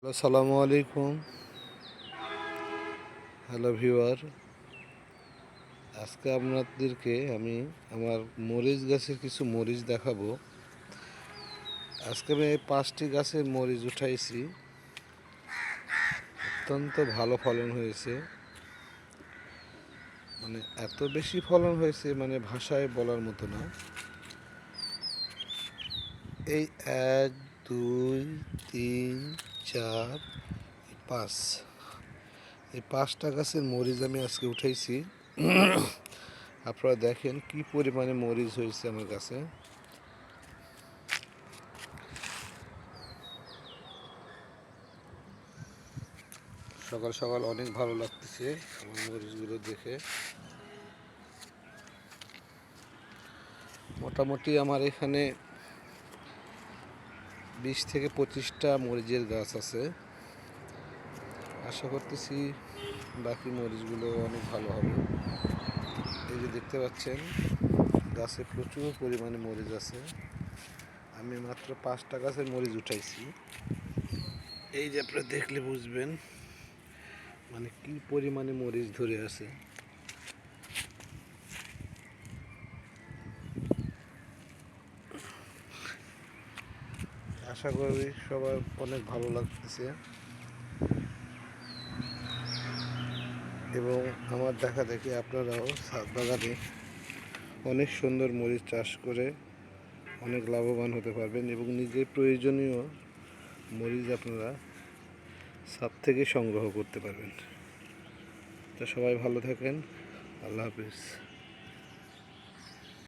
আসসালামু আলাইকুম। Hello viewer, আজকে আপনাদেরকে আমি আমার মরিচ গাছের কিছু মরিচ দেখাবো। আজকে আমি এই 5টি গাছের মরিচ উঠাইছি। অত্যন্ত ভালো ফলন হয়েছে, মানে এত বেশি ফলন হয়েছে মানে ভাষায় বলার মতো না। এই 1 2 3 4 5, এই 5টা গাছের মরিচ আমি আজকে উঠাইছি। আপনারা দেখেন কি পরিমাণে মরিচ হয়েছে আমার কাছে। সকাল সকাল অনেক ভালো লাগতেছে আমার মরিচগুলো দেখে। মোটামুটি আমার এখানে 20 থেকে 25টা মরিচের গাছ আছে। আশা করতেছি বাকি মরিচগুলো অনেক ভালো হবে। এই যে দেখতে পাচ্ছেন গাছে প্রচুর পরিমাণে মরিচ আছে। আমি মাত্র 5টা গাছের মরিচ উঠাইছি। এই যে আপনারা দেখলে বুঝবেন মানে কি পরিমাণে মরিচ ধরে আছে। আশা করি সবার অনেক ভালো লাগতেছে এবং আমার দেখা দেখি আপনারাও ছাদ বাগানে অনেক সুন্দর মরিচ চাষ করে অনেক লাভবান হতে পারবেন এবং নিজের প্রয়োজনীয় মরিচ আপনারা ছাদ থেকে সংগ্রহ করতে পারবেন। তো সবাই ভালো থাকেন। আল্লাহ হাফিজ।